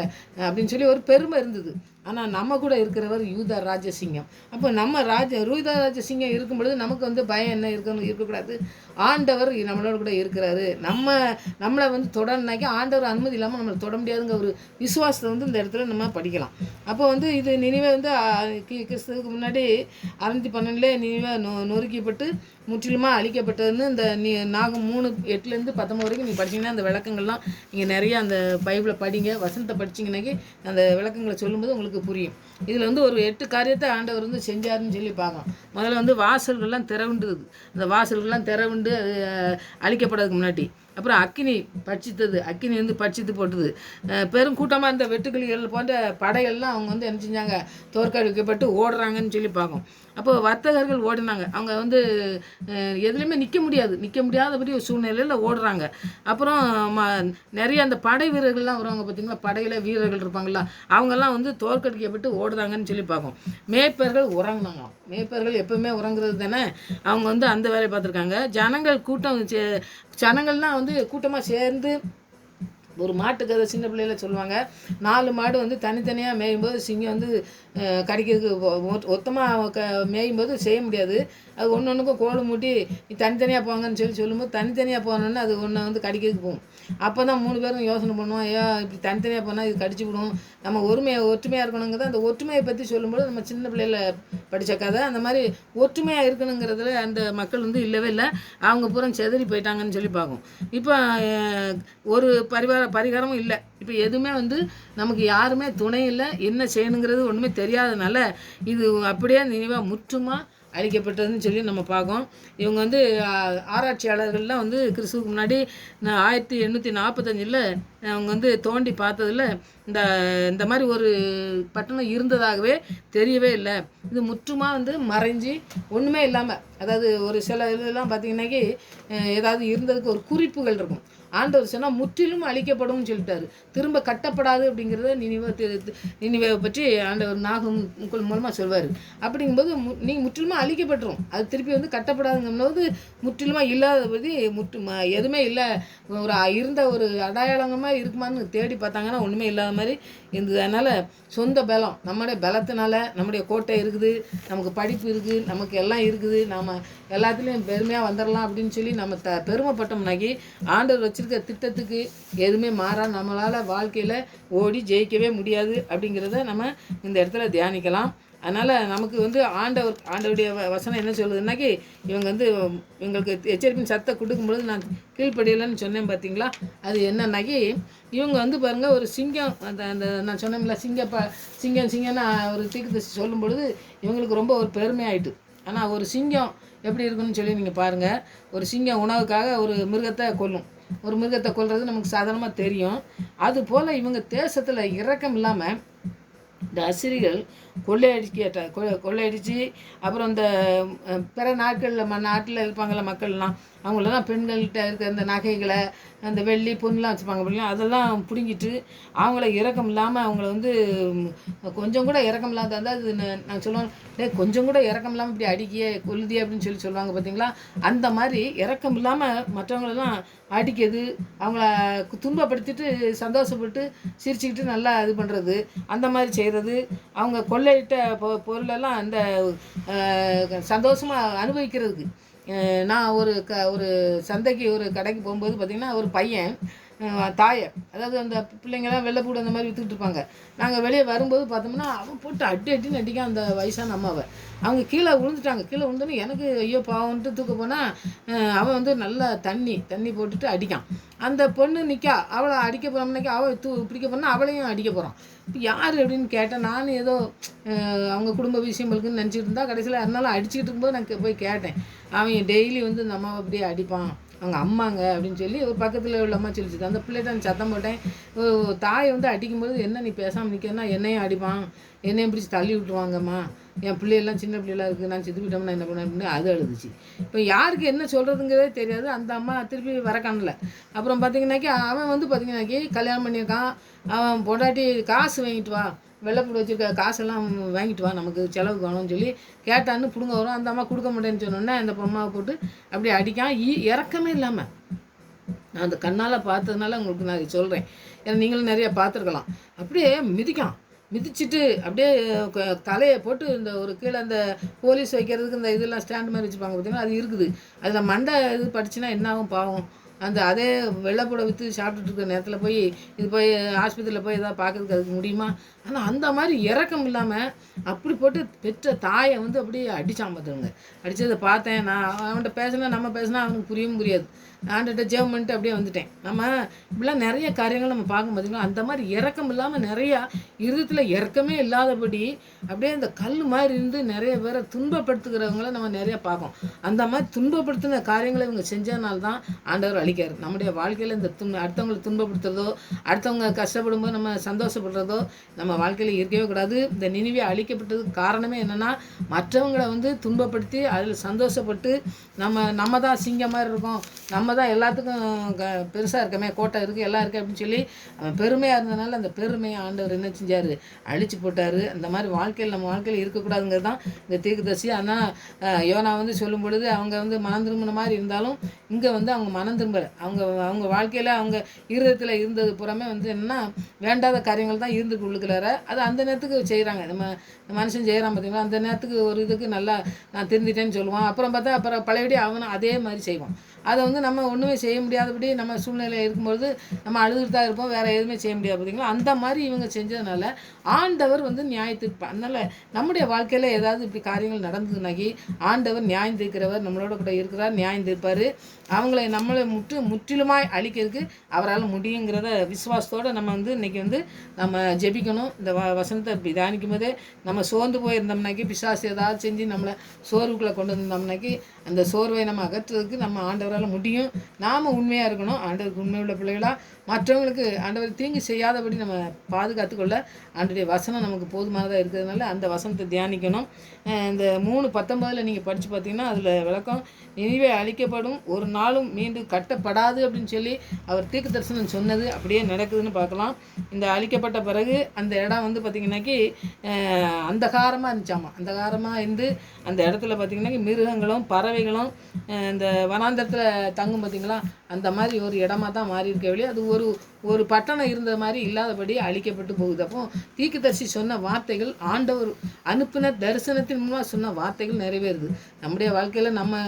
அப்படின்னு சொல்லி ஒரு பெருமை இருந்தது. ஆனால் நம்ம கூட இருக்கிறவர் யூதா ராஜசிங்கம். அப்போ நம்ம யூதா ராஜசிங்கம் இருக்கும் பொழுது நமக்கு வந்து பயம் என்ன இருக்கக்கூடாது. ஆண்டவர் நம்மளோட கூட இருக்கிறாரு. நம்மளை வந்து தொடர்னாக்கி ஆண்டவர் அனுமதி இல்லாமல் நம்மளை தொட முடியாதுங்க ஒரு விசுவாசத்தை வந்து இந்த இடத்துல நம்ம படிக்கலாம். அப்போ வந்து இது நினிவே வந்து கிறிஸ்துவுக்கு முன்னாடி 612 நினிவே நொறுக்கப்பட்டு முற்றிலுமாக அழிக்கப்பட்டதுன்னு இந்த நாகம் 3:8-19 வரைக்கும் நீங்கள் படிச்சிங்கன்னா அந்த விளக்கங்கள்லாம் நீங்கள் நிறைய அந்த பைபிளை படிங்க, வசனத்தை படிச்சிங்கன்னாக்கி அந்த விளக்கங்களை சொல்லும்போது உங்களுக்கு புரியும். இதில் வந்து ஒரு 8 காரியத்தை ஆண்டவர் வந்து செஞ்சாருன்னு சொல்லி பார்க்கலாம். முதல்ல வந்து வாசல்கள்லாம் திறவுண்டுது. அந்த வாசல்கள்லாம் திறவுண்டு அது அழிக்கப்படுறதுக்கு முன்னாடி அப்புறம் அக்கினி வந்து பட்சித்து போட்டுது. பெரும் கூட்டமாக இந்த வெட்டுக்கிளிகள் போன்ற படைகள்லாம் அவங்க வந்து என்ன செஞ்சாங்க, தோற்கடிக்கப்பட்டு ஓடுறாங்கன்னு சொல்லி பார்க்கும். அப்போது வர்த்தகர்கள் ஓடினாங்க. அவங்க வந்து எதுலேயுமே நிற்க முடியாதபடி ஒரு சூழ்நிலையில் ஓடுறாங்க. அப்புறம் நிறைய அந்த படை வீரர்கள்லாம் வருவாங்க பார்த்திங்களா, படையில் வீரர்கள் இருப்பாங்களா, அவங்கெல்லாம் வந்து தோற்கடிக்கப்பட்டு ஓடுறாங்கன்னு சொல்லி பார்க்கும். மேய்ப்பர்கள் உறங்கினாங்க. மேய்ப்பர்கள் எப்பவுமே உறங்குறது தானே, அவங்க வந்து அந்த வேலையை பார்த்துருக்காங்க. ஜனங்கள்லாம் வந்து கூட்டமாக சேர்ந்து ஒரு மாட்டுக்கதை சின்ன பிள்ளையில சொல்லுவாங்க. 4 மாடு வந்து தனித்தனியாக மேயும்போது சிங்கம் வந்து கடிக்கிறதுக்கு மொத்தமாக மேயும்போது செய்ய முடியாது. அது ஒன்றுக்கும் கோல் மூட்டி தனித்தனியாக போங்கன்னு சொல்லும்போது தனித்தனியாக போனோன்னு அது ஒன்றை வந்து கடிக்கிறதுக்கு போகும். அப்போ தான் 3 பேரும் யோசனை பண்ணுவோம், இப்படி தனித்தனியாக போனால் இது கடிச்சு விடும், நம்ம ஒற்றுமையாக இருக்கணுங்கிறத அந்த ஒற்றுமையை பற்றி சொல்லும்போது நம்ம சின்ன பிள்ளையில படித்த கதை. அந்த மாதிரி ஒற்றுமையாக இருக்கணுங்கிறதுல அந்த மக்கள் வந்து இல்லவே இல்லை, அவங்க பூரா செதறி போயிட்டாங்கன்னு சொல்லி பார்க்கும். இப்போ ஒரு பரிகாரமும் இல்லை. இப்போ எதுவுமே வந்து நமக்கு யாருமே துணை இல்லை, என்ன செய்யணுங்கிறது ஒன்றுமே தெரியாதனால இது அப்படியே நினைவாக முற்றுமாக அழிக்கப்பட்டதுன்னு சொல்லி நம்ம பார்க்கோம். இவங்க வந்து ஆராய்ச்சியாளர்கள்லாம் வந்து கிறிஸ்துவுக்கு முன்னாடி 1845 அவங்க வந்து தோண்டி பார்த்ததில் இந்த மாதிரி ஒரு பட்டணம் இருந்ததாகவே தெரியவே இல்லை. இது முற்றுமாக வந்து மறைஞ்சி ஒன்றுமே இல்லாமல், அதாவது ஒரு சில இதெல்லாம் பார்த்திங்கன்னாக்கி ஏதாவது இருந்ததுக்கு ஒரு குறிப்புகள் இருக்கும். ஆண்டவர் சொன்னால் முற்றிலும் அழிக்கப்படும் சொல்லிட்டாரு, திரும்ப கட்டப்படாது அப்படிங்கிறத நினிவேவை பற்றி ஆண்டவர் நாகம் மூலமாக சொல்வார். அப்படிங்கும்போது நீங்கள் முற்றிலுமாக அழிக்கப்பட்டுரும், அது திருப்பி வந்து கட்டப்படாதுங்கும்போது முற்றிலுமாக இல்லாதபடி எதுவுமே இல்லை, இருந்த ஒரு அடையாளமாக இருக்குமான்னு தேடி பார்த்தாங்கன்னா ஒன்றுமே இல்லாத மாதிரி இருந்தது. அதனால் சொந்த பலம், நம்முடைய பலத்தினால நம்முடைய கோட்டை இருக்குது, நமக்கு படிப்பு இருக்குது, நமக்கு எல்லாம் இருக்குது, நாம் எல்லாத்துலேயும் பெருமையாக வந்துடலாம் அப்படின்னு சொல்லி நம்ம பெருமைப்பட்டோம்னாக்கி ஆண்டவர் வச்சுருக்க திட்டத்துக்கு எதுவுமே மாறா நம்மளால் வாழ்க்கையில் ஓடி ஜெயிக்கவே முடியாது அப்படிங்கிறத நம்ம இந்த இடத்துல தியானிக்கலாம். அதனால் நமக்கு வந்து ஆண்டவருடைய வசனம் என்ன சொல்லுதுன்னாக்கி, இவங்க வந்து இவங்களுக்கு எச்சரிப்பின் சத்தை கொடுக்கும்பொழுது நான் கீழ்ப்படியலைன்னு சொன்னேன் பார்த்தீங்களா, அது என்னன்னாக்கி இவங்க வந்து பாருங்கள் ஒரு சிங்கம், அந்த நான் சொன்னேன்ல சிங்கம்னு ஒரு தீர்க்கதரிசி சொல்லும் பொழுது இவங்களுக்கு ரொம்ப ஒரு பெருமையாயிட்டு. ஆனால் ஒரு சிங்கம் எப்படி இருக்குன்னு சொல்லி நீங்கள் பாருங்கள். ஒரு சிங்கம் உணவுக்காக ஒரு மிருகத்தை கொல்றது நமக்கு சாதாரணமாக தெரியும். அதுபோல் இவங்க தேசத்தில் இரக்கம் இல்லாமல் இந்த அசிரிகள் கொள்ளையடிச்சு அப்புறம் இந்த பிற நாட்டில் இருப்பாங்கள்ல மக்கள்லாம், அவங்களெல்லாம் பெண்கள்கிட்ட இருக்கிற இந்த நகைகளை, அந்த வெள்ளி பொண்ணுலாம் வச்சுப்பாங்க அப்படின்னா அதெல்லாம் பிடுங்கிட்டு அவங்கள இரக்கம் இல்லாமல் அவங்கள வந்து கொஞ்சம் கூட இரக்கம் இல்லாத, அதாவது நான் சொல்லுவேன் கொஞ்சம் கூட இரக்கம் இல்லாமல் இப்படி அடிக்கியே கொல்லுதியே அப்படின்னு சொல்லுவாங்க பார்த்தீங்களா, அந்த மாதிரி இரக்கம் இல்லாமல் மற்றவங்களெல்லாம் அடிக்கிறது, அவங்கள துன்பப்படுத்திட்டு சந்தோஷப்பட்டு சிரிச்சுக்கிட்டு நல்லா இது பண்ணுறது, அந்த மாதிரி செய்கிறது, அவங்க கொள்ளையிட்ட பொருளெல்லாம் அந்த சந்தோஷமாக அனுபவிக்கிறதுக்கு. நான் ஒரு சந்தைக்கு ஒரு கடைக்கு போகும்போது பார்த்திங்கன்னா ஒரு பையன் தாயை, அதாவது அந்த பிள்ளைங்கள்லாம் வெள்ளைப்பூடு அந்த மாதிரி விற்றுக்கிட்டு இருப்பாங்க. நாங்கள் வெளியே வரும்போது பார்த்தோம்னா அவன் போட்டு அடின்னு அடிக்கான் அந்த வயசான அம்மாவை. அவங்க கீழே விழுந்தோன்னே எனக்கு ஐயோ பாவன்ட்டு தூக்க போனால் அவன் வந்து நல்லா தண்ணி போட்டுட்டு அடிக்கான். அந்த பொண்ணு நிற்கா, அவளை அடிக்க போகிறோம்னாக்கி அவள் பிடிக்க போனால் அவளையும் அடிக்க போகிறான். இப்போ யார் அப்படின்னு கேட்டேன். நான் ஏதோ அவங்க குடும்ப விஷயம் இருக்குன்னு நினச்சிட்டு இருந்தா, கடைசியில் அதனால அடிச்சுக்கிட்டு இருக்கும்போது நான் போய் கேட்டேன். அவன் டெய்லி வந்து இந்த அம்மாவை அப்படியே அடிப்பான் அவங்க அம்மாங்க அப்படின்னு சொல்லி ஒரு பக்கத்தில் உள்ள அம்மா சொல்லிச்சு. அந்த பிள்ளைகிட்ட நான் சத்தம் போட்டேன். தாயை வந்து அடிக்கும்போது என்ன நீ பேசாமல் நிற்கன்னா என்னையும் அடிப்பான், என்னையும் பிடிச்சி தள்ளி விட்டுருவாங்கம்மா, என் பிள்ளையெல்லாம் சின்ன பிள்ளைலாம் இருக்குது, நான் செத்து விட்டோம்னா என்ன பண்ண அப்படின்னு அது அழுதுச்சு. இப்போ யாருக்கு என்ன சொல்கிறதுங்கிறதே தெரியாது. அந்த அம்மா திருப்பி வர காணல. அப்புறம் பார்த்தீங்கன்னாக்கி அவன் வந்து பார்த்தீங்கன்னாக்கி கல்யாணம் பண்ணியிருக்கான். அவன் பொண்டாட்டி காசு வாங்கிட்டு வா, வெள்ளைப்பூடு வச்சுருக்க காசெல்லாம் வாங்கிட்டு வா, நமக்கு செலவுக்கு வேணும்னு சொல்லி கேட்டான்னு பிடுங்க வரும். அந்த அம்மா கொடுக்க மாட்டேன்னு சொன்னோன்னே அந்த அம்மாவை போட்டு அப்படி அடிக்கான். இறக்கமே இல்லாமல் நான் அந்த கண்ணால் பார்த்ததுனால உங்களுக்கு நான் சொல்கிறேன். ஏன்னா நீங்களும் நிறைய பார்த்துருக்கலாம். அப்படியே மிதிக்கான். மிதிச்சுட்டு அப்படியே தலையை போட்டு இந்த ஒரு கீழே அந்த போலீஸ் வைக்கிறதுக்கு இந்த இதெல்லாம் ஸ்டாண்ட் மாதிரி வச்சுருப்பாங்க பார்த்தீங்கன்னா, அது இருக்குது. அதில் மண்டை இது படிச்சுன்னா என்ன ஆகும் பாவம். அதே வெள்ளைப்பூடை விற்று சாப்பிட்டுட்டு இருக்கிற நேரத்தில் போய் இது போய் ஆஸ்பத்திரியில் போய் எதாவது பார்க்கறதுக்கு அதுக்கு முடியுமா? ஆனால் அந்த மாதிரி இறக்கம் இல்லாமல் அப்படி போட்டு பெற்ற தாயை வந்து அப்படியே அடித்தான் பார்த்துருங்க. அடித்ததை பார்த்தேன் நான். அவன்கிட்ட பேசினா நம்ம பேசினா அவனுக்கு புரியவும் புரியாது. ஆண்டுகிட்ட ஜெபம் பண்ணிட்டு அப்படியே வந்துட்டேன். நம்ம இப்படிலாம் நிறைய காரியங்கள் நம்ம பார்க்க பார்த்தீங்கன்னா அந்த மாதிரி இறக்கம் இல்லாமல் நிறையா இருதயத்தில் இறக்கமே இல்லாதபடி அப்படியே இந்த கல் மாதிரி இருந்து நிறைய பேரை துன்பப்படுத்துகிறவங்கள நம்ம நிறையா பார்க்கோம். அந்த மாதிரி துன்பப்படுத்தின காரியங்களை இவங்க செஞ்சதுனால்தான் ஆண்டவர் அழிக்கார். நம்முடைய வாழ்க்கையில் இந்த அடுத்தவங்களை துன்பப்படுத்துறதோ, அடுத்தவங்க கஷ்டப்படும் போது நம்ம சந்தோஷப்படுறதோ நம்ம வாழ்க்கையில் இருக்கவே கூடாது. இந்த நினிவே அழிக்கப்பட்டதுக்கு காரணமே என்னென்னா, மற்றவங்களை வந்து துன்பப்படுத்தி அதில் சந்தோஷப்பட்டு நம்ம தான் சிங்கம் மாதிரி இருக்கோம், நம்ம தான் எல்லாத்துக்கும் பெருசாக இருக்கமே, கோட்டை இருக்குது எல்லாம் இருக்குது அப்படின்னு சொல்லி அவன் பெருமையாக இருந்ததுனால அந்த பெருமையை ஆண்டவர் என்ன செஞ்சார், அழிச்சு போட்டார். அந்த மாதிரி வாழ்க்கையில் நம்ம வாழ்க்கையில் இருக்கக்கூடாதுங்கிறது தான் இந்த தீர்க்கதரிசி. ஆனால் யோனா வந்து சொல்லும் பொழுது அவங்க வந்து மனம் திரும்பின மாதிரி இருந்தாலும் இங்கே வந்து அவங்க மனம் திரும்பலை. அவங்க வாழ்க்கையில் அவங்க இருதயத்தில் இருந்தது புறமே வந்து என்னென்னா வேண்டாத காரியங்கள் தான் இருந்து உள்ளுக்குள்ளார அது அந்த நேரத்துக்கு செய்கிறாங்க. நம்ம மனுஷன் செய்கிறான் பார்த்தீங்களா, அந்த நேரத்துக்கு ஒரு இதுக்கு நல்லா நான் திருந்திட்டேன்னு சொல்லுவான். அப்புறம் பார்த்தா அப்புறம் பழையபடி அவனும் அதே மாதிரி செய்வான். அதை வந்து நம்ம ஒன்றுமே செய்ய முடியாதபடி நம்ம சூழ்நிலை இருக்கும்பொழுது நம்ம அழுதுட்டு தான் இருப்போம், வேறு எதுவுமே செய்ய முடியாது பார்த்தீங்களா. அந்த மாதிரி இவங்க செஞ்சதுனால ஆண்டவர் வந்து நியாயத்திருப்பார். அதனால் நம்முடைய வாழ்க்கையில் ஏதாவது இப்படி காரியங்கள் நடந்ததுனாக்கி ஆண்டவர் நியாயம் தீர்க்கிறவர் நம்மளோட கூட இருக்கிறார், நியாயம் தீர்ப்பார். அவங்கள நம்மளை முற்றிலுமாய் அழிக்கிறதுக்கு அவரால் முடியுங்கிறத விசுவாசத்தோடு நம்ம வந்து இன்றைக்கி வந்து நம்ம ஜெபிக்கணும். இந்த வசனத்தை இப்படி தியானிக்கும் போதே நம்ம சோர்ந்து போயிருந்தோம்னாக்கி, பிசாசு ஏதாவது செஞ்சு நம்மளை சோர்வுக்குள்ளே கொண்டு வந்தோம்னாக்கி அந்த சோர்வை நம்ம அகற்றுறதுக்கு நம்ம ஆண்டவரால் முடியும். நாம் உண்மையாக இருக்கணும். ஆண்டவருக்கு உண்மை உள்ள பிள்ளைகளாக மற்றவங்களுக்கு ஆண்டவர் தீங்கு செய்யாதபடி நம்ம பாதுகாத்துக்கொள்ள ஆண்டவருடைய வசனம் நமக்கு போதுமானதாக இருக்கிறதுனால அந்த வசனத்தை தியானிக்கணும். இந்த 3:19 நீங்கள் படித்து பார்த்தீங்கன்னா அதில் விளக்கம், நினிவே அழிக்கப்படும், ஒரு நாளும் மீண்டும் கட்டப்படாது அப்படின்னு சொல்லி அவர் தீர்க்க தரிசனம் சொன்னது அப்படியே நடக்குதுன்னு பார்க்கலாம். இந்த அழிக்கப்பட்ட பிறகு அந்த இடம் வந்து பார்த்திங்கனாக்கி அந்தகாரமாக இருந்துச்சாமா. அந்தகாரமாக இருந்து அந்த இடத்துல பார்த்திங்கனாக்கி மிருகங்களும் பறவைகளும் இந்த வனாந்தரத்தில் தங்கும் பார்த்திங்களா, அந்த மாதிரி ஒரு இடமா தான் மாறி இருக்க வெளியே அது ஒரு பட்டணம் இருந்த மாதிரி இல்லாதபடி அழிக்கப்பட்டு போகுது. அப்போ தீர்க்கதரிசி சொன்ன வார்த்தைகள், ஆண்டவர் அனுப்பின தரிசனத்தின் மூலமாக சொன்ன வார்த்தைகள் நிறைவேறுது. நம்முடைய வாழ்க்கையில் நம்ம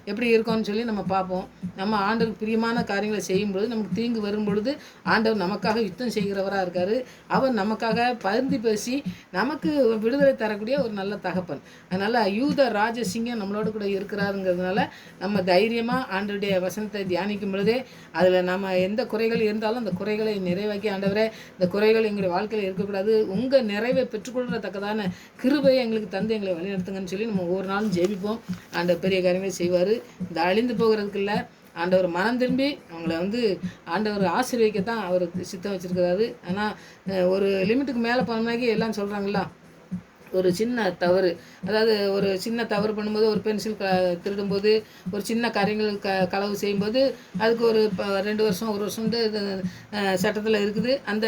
எப்படி இருக்கோம்னு சொல்லி நம்ம பார்ப்போம். நம்ம ஆண்டவருக்கு பிரியமான காரியங்களை செய்யும்பொழுது நமக்கு தீங்கு வரும்பொழுது ஆண்டவர் நமக்காக யுத்தம் செய்கிறவராக இருக்கார். அவர் நமக்காக பரிந்து பேசி நமக்கு விடுதலை தரக்கூடிய ஒரு நல்ல தகப்பன். அதனால் யூத ராஜசிங்கம் நம்மளோட கூட இருக்கிறாருங்கிறதுனால நம்ம தைரியமாக ஆண்டவருடைய வசனத்தை தியானிக்கும் பொழுதே அதில் நம்ம எந்த குறைகள் இருந்தாலும் அந்த குறைகளை நிறைவாக்கி, ஆண்டவரே இந்த குறைகள் எங்களுடைய வாழ்க்கையில் இருக்கக்கூடாது, உங்கள் நிறைவை பெற்றுக்கொள்கிறத்தக்கதான கிருபையை எங்களுக்கு தந்து எங்களை வழிநடத்துங்கன்னு சொல்லி நம்ம ஒவ்வொரு நாளும் ஜெபிப்போம். ஆண்டவர் பெரிய காரியங்களை செய்வார். இந்த அழிந்து போகிறதுக்கு இல்லை, ஆண்டவர் மனம் திரும்பி அவங்கள வந்து ஆண்டவர் ஆசீர்வதிக்கத்தான் அவர் சித்தம் வச்சுருக்கிறாரு. ஆனால் ஒரு லிமிட்டுக்கு மேலே போனோம்னாக்கி எல்லாம் சொல்கிறாங்களா, ஒரு சின்ன தவறு, அதாவது ஒரு சின்ன தவறு பண்ணும்போது, ஒரு பென்சில் திருடும்போது, ஒரு சின்ன காரியங்கள் களவு செய்யும்போது அதுக்கு ஒரு 2 வருஷம் 1 வருஷம் வந்து சட்டத்தில் இருக்குது. அந்த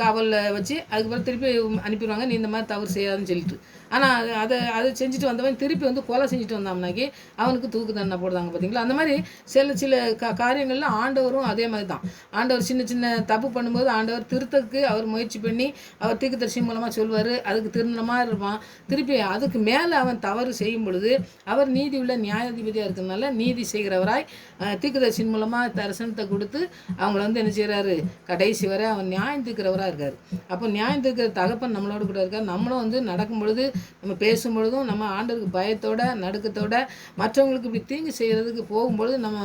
காவலில் வச்சு அதுக்கப்புறம் திருப்பி அனுப்பிடுவாங்க, நீ இந்த மாதிரி தவறு செய்யாதுன்னு சொல்லிட்டு. ஆனால் அதை செஞ்சுட்டு வந்தவன் திருப்பி வந்து கொலை செஞ்சுட்டு வந்தாம்னாக்கி அவனுக்கு தூக்கு தண்டனை போடுறாங்க பார்த்தீங்களா. அந்த மாதிரி சில காரியங்கள்ல ஆண்டவரும் அதே மாதிரி தான். ஆண்டவர் சின்ன சின்ன தப்பு பண்ணும்போது ஆண்டவர் திருத்தத்துக்கு அவர் முயற்சி பண்ணி அவர் தீர்க்கதரிசி மூலமாக சொல்வார், அதுக்கு திருந்த மாதிரி இருப்பான். திருப்பி அதுக்கு மேலே அவன் தவறு செய்யும் பொழுது அவர் நீதி உள்ள நியாயாதிபதியாக இருக்கிறதுனால நீதி செய்கிறவராய் தீர்க்கதரிசியின் மூலமாக தரிசனத்தை கொடுத்து அவங்கள வந்து என்ன செய்கிறாரு, கடைசி வரை அவன் நியாயம் தீர்க்கிறவராக இருக்கார். அப்போ நியாயம் தீர்க்கிற தகப்பன் நம்மளோட கூட இருக்கார். நம்மளும் வந்து நடக்கும் பொழுது நம்ம பேசும்பொழுதும் நம்ம ஆண்டவருக்கு பயத்தோட நடுக்கத்தோட மற்றவங்களுக்கு இப்படி தீங்கு செய்கிறதுக்கு போகும்பொழுது நம்ம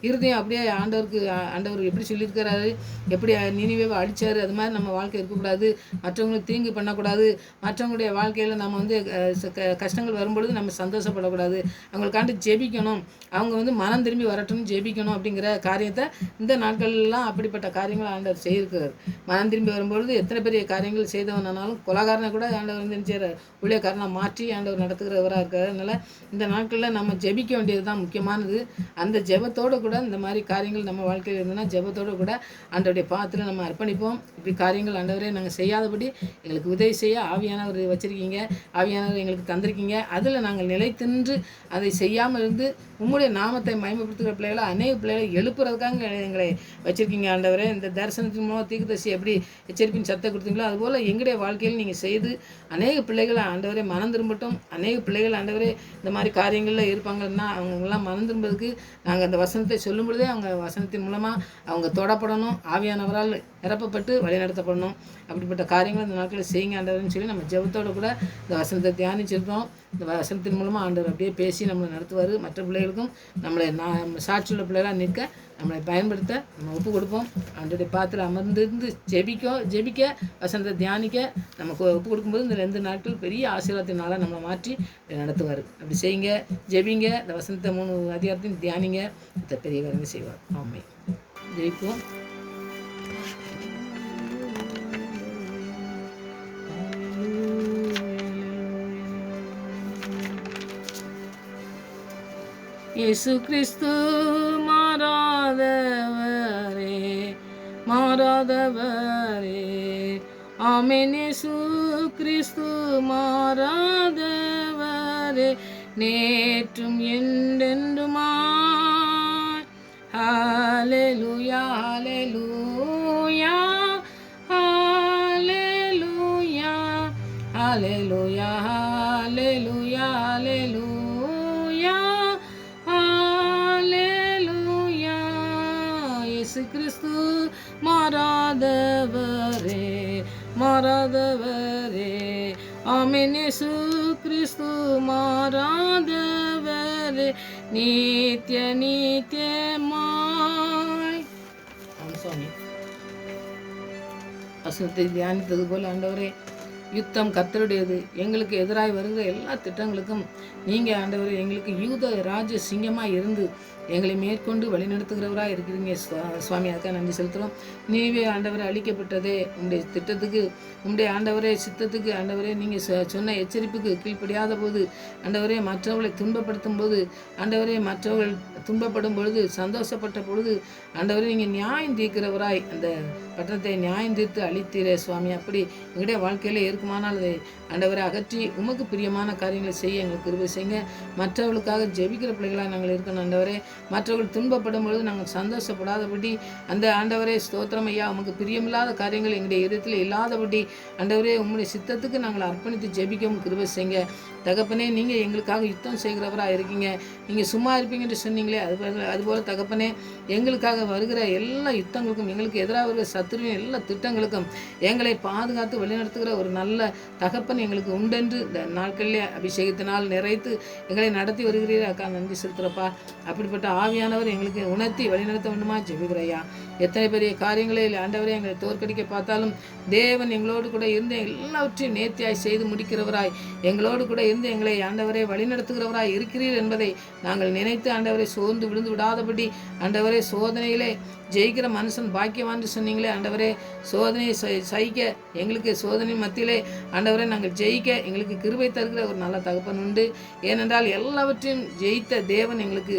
இருதயம் அப்படியே ஆண்டவர் எப்படி சொல்லியிருக்கிறாரு, எப்படி நினிவேவை அடித்தார், அது மாதிரி நம்ம வாழ்க்கை இருக்கக்கூடாது. மற்றவங்களுக்கு தீங்கு பண்ணக்கூடாது. மற்றவங்களுடைய வாழ்க்கையில் நம்ம வந்து கஷ்டங்கள் வரும்பொழுது நம்ம சந்தோஷப்படக்கூடாது. அவங்களுக்காண்டி ஜெபிக்கணும். அவங்க மனம் திரும்பி வரட்டும்னு ஜெபிக்கணும் அப்படிங்கிற காரியத்தை இந்த நாட்கள்லாம் அப்படிப்பட்ட காரியங்கள் ஆண்டவர் செய்திருக்கிறார். மனம் திரும்பி வரும்பொழுது எத்தனை பெரிய காரியங்கள் செய்தவனாலும் கொலகாரனை கூட ஆண்டவர் ஊழியக்காரனை மாற்றி ஆண்டவர் நடத்துகிறவராக இருக்கார். அதனால் இந்த நாட்களில் நம்ம ஜெபிக்க வேண்டியது தான் முக்கியமானது. அந்த ஜெபத்தோடு கூட இந்த மாதிரி காரியங்கள் நம்ம வாழ்க்கையில் இருந்ததுன்னா ஜெபத்தோடு கூட ஆண்டவருடைய பாத்திரம் நம்ம அர்ப்பணிப்போம். இப்படி காரியங்கள் ஆண்டவரே நாங்கள் செய்யாதபடி எங்களுக்கு உதவி செய்ய ஆவியானவர் வச்சுருக்கீங்க, ஆவியானவர் எங்களுக்கு தந்திருக்கீங்க. அதில் நாங்கள் நிலைத்தின்று அதை செய்யாமல் இருந்து உங்களுடைய நாமத்தை மகிமைப்படுத்துகிற பிள்ளைகளை அநேக பிள்ளைகளை எழுப்புறதுக்காக எங்களை வச்சுருக்கீங்க ஆண்டவரே. இந்த தரிசனத்தின் மூலம் தீர்க்கதரிசி எப்படி எச்சரிப்பின் சத்தை கொடுத்தீங்களோ அதுபோல் எங்களுடைய வாழ்க்கையில் நீங்கள் செய்து அநேக பிள்ளைகளை ஆண்டவரே மனம் திரும்பட்டும். அநேக பிள்ளைகள் ஆண்டவரே இந்த மாதிரி காரியங்களில் இருப்பாங்கன்னா அவங்கெல்லாம் மனம் திரும்புறதுக்கு நாங்கள் அந்த வசனத்தை சொல்லும் பொழுதே அவங்க வசனத்தின் மூலமாக அவங்க தொடப்படணும், ஆவியானவரால் நிரப்பப்பட்டு வழிநடத்தப்படணும். அப்படிப்பட்ட காரியங்கள் இந்த நாட்களில் செய்யுங்க ஆண்டவர்னு சொல்லி நம்ம ஜெபத்தோடு கூட இந்த வசனத்தை தியானிச்சிருக்கோம். இந்த வசனத்தின் மூலமாக ஆண்டவர் அப்படியே பேசி நம்மளை நடத்துவார். மற்ற பிள்ளைகளுக்கும் நம்மளை சாட்சியுள்ள பிள்ளைகளாக நிற்க நம்மளை பயன்படுத்த நம்ம ஒப்பு கொடுப்போம். ஆண்டோடைய பாத்திரம் அமர்ந்திருந்து ஜெபிக்க வசனத்தை தியானிக்க நமக்கு ஒப்பு கொடுக்கும்போது இந்த 2 நாட்கள் பெரிய ஆசீர்வாதத்தினால நம்மளை மாற்றி நடத்துவார். அப்படி செய்யுங்க, ஜெபிங்க, இந்த வசனத்தை 3 அதிகாரத்தையும் தியானிங்க, இந்த பெரிய காரியங்கள் செய்வார். ஆமை ஜெயிப்போம். இயேசு கிறிஸ்து மாறாதவரே, ஆமென். இயேசு கிறிஸ்து மாறாதவரே, நேற்றும் என்றென்றுமாய். ஹல்லேலூயா, ஹல்லேலூயா, ஹல்லேலூயா, ஹல்லேலூயா, ஹல்லேலூயா, ஹல்லேலூயா, ஹல்லேலூயா. இயேசு கிறிஸ்து மாறாதவரே, ஆமென். இயேசு கிறிஸ்து மாறாதவரே, நித்தியமாய். சுவாமி வசனத்தை தியானித்தது போல் ஆண்டவரே, யுத்தம் கர்த்தருடையது. எங்களுக்கு எதிராக வருகிற எல்லா திட்டங்களுக்கும் நீங்கள் ஆண்டவரே எங்களுக்கு யூத ராஜ சிங்கமாக இருந்து எங்களை மேற்கொண்டு வழிநடத்துகிறவராக இருக்கிறீங்க சுவாமி. அதுக்காக நன்றி செலுத்துகிறோம். நீவே ஆண்டவரை அளிக்கப்பட்டதே உங்களுடைய திட்டத்துக்கு, உங்களுடைய ஆண்டவரே சித்தத்துக்கு. ஆண்டவரே நீங்கள் சொன்ன எச்சரிப்புக்கு கீழ்ப்படியாத போது ஆண்டவரே மற்றவர்களை துன்பப்படுத்தும் போது ஆண்டவரே மற்றவர்கள் துன்பப்படும் பொழுது சந்தோஷப்பட்ட பொழுது ஆண்டவரே நீங்கள் நியாயம் தீர்க்கிறவராய் அந்த பட்டணத்தை நியாயம் தீர்த்து அளித்தீரே சுவாமி. அப்படி எங்களுடைய வாழ்க்கையில் இருக்குமானால் அதை ஆண்டவரை அகற்றி உமக்கு பிரியமான காரியங்களை செய்ய எங்களுக்கு கிருபை செய்யுங்க. மற்றவர்களுக்காக ஜெபிக்கிற பிள்ளைகளாக நாங்கள் இருக்கணும் ஆண்டவரே. மற்றவர்கள் துன்பப்படும் பொழுது நாங்கள் சந்தோஷப்படாதபடி அந்த ஆண்டவரே ஸ்தோத்திரம் ஐயா, உமக்கு பிரியமில்லாத காரியங்கள் எங்களுடைய இதயத்தில் இல்லாதபடி ஆண்டவரே உங்களுடைய சித்தத்துக்கு நாங்கள் அர்ப்பணித்து ஜெபிக்கவும் கிருபை செய்யுங்க தகப்பனே. நீங்கள் எங்களுக்காக யுத்தம் செய்கிறவராக இருக்கீங்க. நீங்கள் சும்மா இருப்பீங்கன்னு சொன்னீங்களே, அதுபோல் தகப்பனே எங்களுக்காக வருகிற எல்லா யுத்தங்களுக்கும் எங்களுக்கு எதிராக வருகிற சத்துருவின் எல்லா திட்டங்களுக்கும் எங்களை பாதுகாத்து வழிநடத்துகிற ஒரு நல்ல தகப்பன் எங்களுக்கு உண்டென்று இந்த நாட்களிலே அபிஷேகத்தினால் நிறைத்து எங்களை நடத்தி வருகிறீர்கள். அக்கா நன்றி செலுத்துகிறப்பா. அப்படிப்பட்ட ஆவியானவர் எங்களுக்கு உணர்த்தி வழிநடத்த வேண்டுமா ஜெபிக்கிறையா. எத்தனை பெரிய காரியங்களை ஆண்டவரே எங்களை தோற்கடிக்க பார்த்தாலும் தேவன் எங்களோடு கூட இருந்து எல்லாவற்றையும் நேர்த்தியாய் செய்து முடிக்கிறவராய் எங்களோடு கூட இருந்து எங்களை ஆண்டவரை வழிநடத்துகிறவராய் இருக்கிறீர் என்பதை நாங்கள் நினைத்து ஆண்டவரை சோர்ந்து விழுந்து விடாதபடி ஆண்டவரே சோதனையிலே ஜெயிக்கிற மனுஷன் பாக்கியவான்னு சொன்னீங்களே ஆண்டவரே. சோதனையை சகிக்க எங்களுக்கு சோதனை மத்தியிலே ஆண்டவரே நாங்கள் ஜெயிக்க எங்களுக்கு கிருபை தருகிற ஒரு நல்ல தகப்பன் உண்டு. ஏனென்றால் எல்லாவற்றையும் ஜெயித்த தேவன் எங்களுக்கு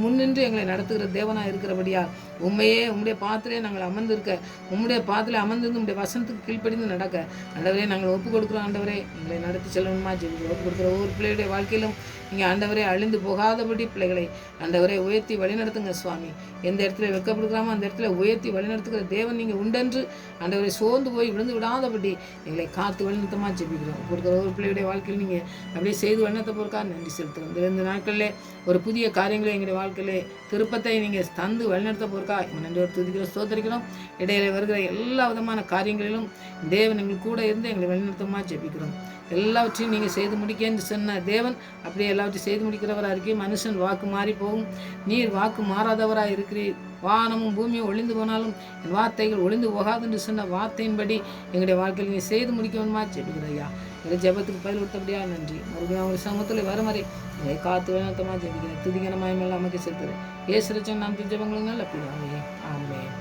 முன்னின்று எங்களை நடத்துகிற தேவனாக இருக்கிறபடியா உண்மையே உம்முடைய பாத்திலே நாங்கள் அமர்ந்திருக்க, உம்முடைய பாத்திலே அமர்ந்திருந்து உம்முடைய வசனத்துக்கு கீழ்ப்படிந்து நடக்க ஆண்டவரே நாங்கள் ஒப்பு கொடுக்குறோம். ஆண்டவரே எங்களை நடத்தி செல்லணுமா ஜெபிக்கிறோம். கொடுக்குற ஒவ்வொரு பிள்ளையுடைய வாழ்க்கையிலும் நீங்கள் ஆண்டவரே அழிந்து போகாதபடி பிள்ளைகளை ஆண்டவரே உயர்த்தி வழிநடத்துங்க சுவாமி. எந்த இடத்துல வெட்கப்படுகிறாமோ அந்த இடத்துல உயர்த்தி வழிநடத்துகிற தேவன் நீங்கள் உண்டென்று ஆண்டவரை சோர்ந்து போய் விழுந்து விடாதபடி எங்களை காத்து வழிநடத்தமாக ஜெபிக்கிறோம். கொடுக்குற ஒவ்வொரு பிள்ளையுடைய வாழ்க்கையில் நீங்கள் அப்படியே செய்து வழிநடத்த போகிறக்காக நன்றி செலுத்துகிறோம். இந்த நாட்களிலே ஒரு புதிய காரியங்களை எங்களுடைய வாழ்க்கையிலே திருப்பத்தை நீங்கள் தந்து வழிநடத்த போகிறக்கா நன்றி துதிக்கிறோம், ஸ்தோத்தரிக்கிறோம். இடையில வருகிற எல்லா விதமான காரியங்களிலும் தேவன் எங்களுக்கு கூட இருந்து எங்களை வழிநடத்தமாக ஜெபிக்கிறோம். எல்லாவற்றையும் நீங்கள் செய்து முடிக்கன்னு சொன்ன தேவன் அப்படியே எல்லாவற்றையும் செய்து முடிக்கிறவராக இருக்கீங்க. மனுஷன் வாக்கு மாறி போகும், நீர் வாக்கு மாறாதவராக இருக்கிறீர். வானமும் பூமியும் ஒளிந்து போனாலும் என் வார்த்தைகள் ஒளிந்து போகாது என்று சொன்ன வார்த்தையின்படி எங்களுடைய வாழ்க்கையில் நீ செய்து முடிக்கணுமா ஜெபிக்கிறையா. எங்களை ஜெபத்துக்கு பதில் கொடுத்தபடியா நன்றி. மறுபடியும் அவங்க சமூகத்தில் வர மாதிரி எங்களை காத்து வேணத்தமாக ஜெபிக்கிறேன். துதிகரமாயமெல்லாம் அமைக்க செலுத்துகிறேன். ஏசுரச்சன் நான் ஜெபங்களும் நல்ல பிதாவே. ஆமென்.